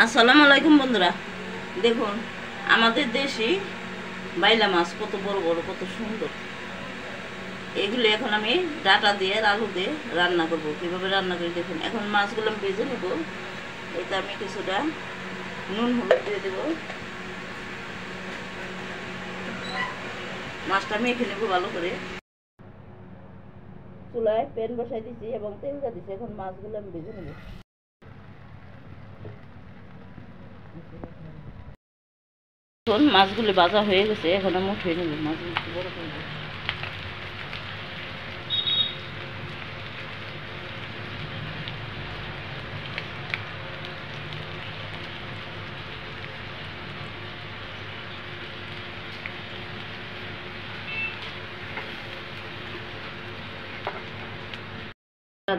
আসসালামু আলাইকুম বন্ধুরা, দেখুন আমাদের দেশি বাইলা মাছ কত বড় বড়, কত সুন্দর। এগুলো এখন আমি ডাটা দিয়ে আর আলু দিয়ে রান্না করব। কীভাবে রান্না করি দেখুন। এখন মাছগুলো আমি ভেজে নেব। এতে আমি কিছুটা নুন হলুদ দিয়ে দেব। মাছটা মেখে নেব ভালো করে। চুলায় প্যান বসাই দিচ্ছি এবং তেল দিয়ে দিচ্ছি। এখন মাছগুলো আমি ভেজে নেব। এখন মাছগুলি ভাজা হয়ে গেছে, এখন আমি উঠিয়ে নেব। মাছগুলো বড় করে দেব।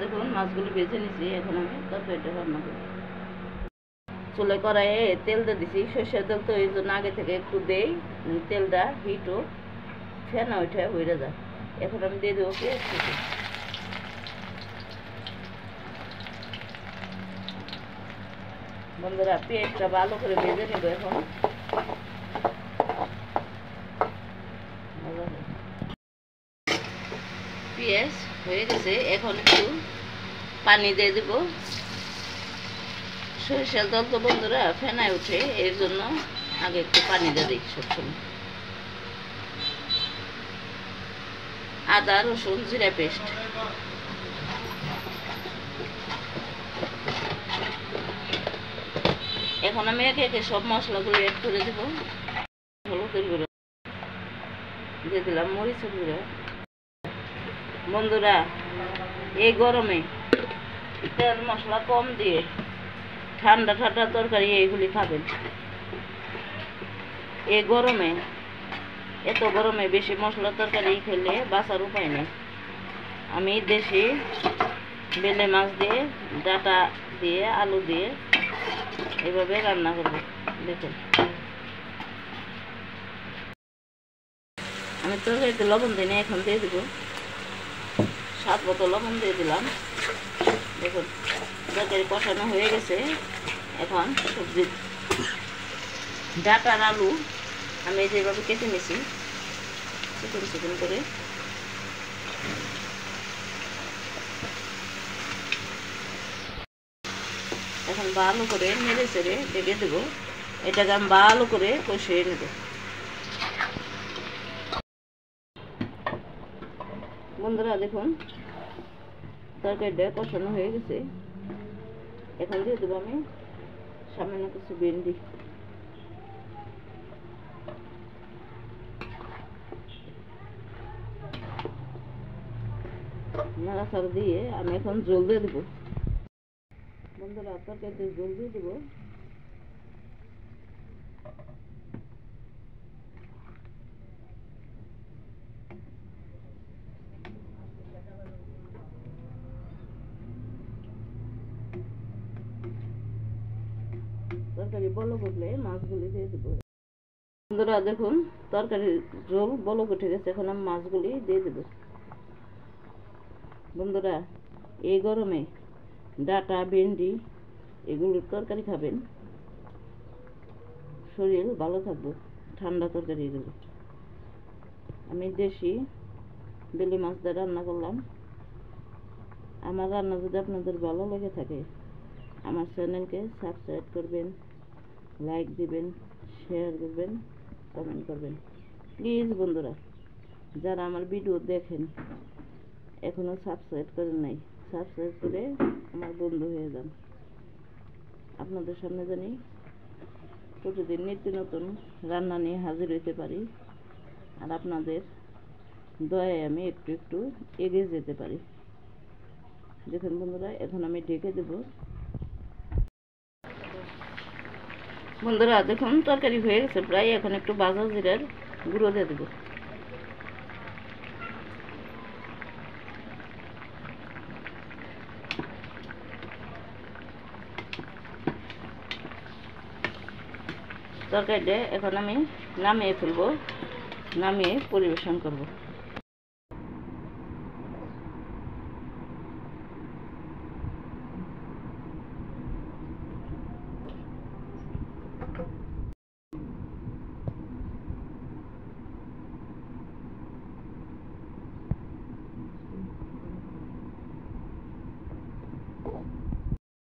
দেখুন মাছগুলি ভেজে নিচ্ছি, এখন আমি তরকারিটা রান্না করি। চুলে কড়াইয়ে তেল দিয়ে দিছি। সর্ষের তেল তো এই জন্য আগে থেকে একটু দেই, তেলটা হিটও ফেনা উঠে হয়ে যায়। এখন আমি দিয়ে দেবো পেঁয়াজ কুচি। বন্ধুরা, পেঁয়াজটা ভালো করে ভেজে নেব। এখন পেঁয়াজ হয়ে গেছে, এখন একটু পানি দিয়ে দেব। সরিষার তেল তো বন্ধুরা ফেনায় উঠে, এর জন্য আগে একটু পানি দিয়ে দিই সবসময়। আদা রসুন জিরা পেস্ট, এখন আমি একে একে সব মশলাগুলো অ্যাড করে দেবো। হলুদের গুঁড়ো দিয়ে দিলাম, মরিচের গুঁড়ো। বন্ধুরা, এই গরমে তেল মশলা কম দিয়ে ঠান্ডা ঠান্ডা তরকারি এইগুলি খাবেন। এই গরমে, এত গরমে বেশি মশলা তরকারি খেলে বাঁচার উপায় নেই। আমি দেশি বেলে মাছ দিয়ে, ডাটা দিয়ে, আলু দিয়ে এভাবে রান্না করব। দেখুন, আমি তরকারিতে লবণ দিই না, এখন দিয়ে দেবো। স্বাদ মতো লবণ দিয়ে দিলাম। দেখুন তরকারি কষানো হয়ে গেছে। এখন সবজি ডাটার আলু আমি যেভাবে কেটে নিয়েছি চিকন চিকন করে, এখন ভালো করে নেড়ে চেড়ে ঢেকে দেবো। এটাকে আমি ভালো করে কষিয়ে নেব। বন্ধুরা দেখুন তরকারিটা কষানো হয়ে গেছে। এখন দিয়ে দেবো আমি সামান্য কিছু ভেন্ডি। নাড়াচাড়া দিয়ে আমি এখন জল দিয়ে দেবো। বন্ধুরা, তরকারিতে জল দিয়ে দেবো। তরকারি বলক উঠলে মাছগুলি দিয়ে দেবো। বন্ধুরা দেখুন তরকারির ঝোল বলক উঠে গেছে, এখন আমি মাছগুলি দিয়ে দেবো। বন্ধুরা, এই গরমে ডাটা ভেন্ডি এগুলোর তরকারি খাবেন, শরীর ভালো থাকবে। ঠান্ডা তরকারি এগুলো। আমি দেশি বেলে মাছ দিয়ে রান্না করলাম। আমার রান্না যদি আপনাদের ভালো লেগে থাকে, আমার চ্যানেলকে সাবস্ক্রাইব করবেন, লাইক দিবেন, শেয়ার করবেন, কমেন্ট করবেন প্লিজ। বন্ধুরা, যারা আমার ভিডিও দেখেন এখনও সাবস্ক্রাইব করেন নাই, সাবস্ক্রাইব করে আমার বন্ধু হয়ে যান। আপনাদের সামনে জানি প্রতিদিন নিত্য নতুন রান্না নিয়ে হাজির হইতে পারি, আর আপনাদের দয়ায় আমি একটু একটু এগিয়ে যেতে পারি। দেখুন বন্ধুরা, এখন আমি ঢেকে দেব। বন্ধুরা দেখুন তরকারি হয়ে গেছে প্রায়। এখন একটু ভাজা জিরার গুঁড়ো দিয়ে দেবো। তরকারিটা এখন আমি নামিয়ে ফেলবো, নামিয়ে পরিবেশন করব।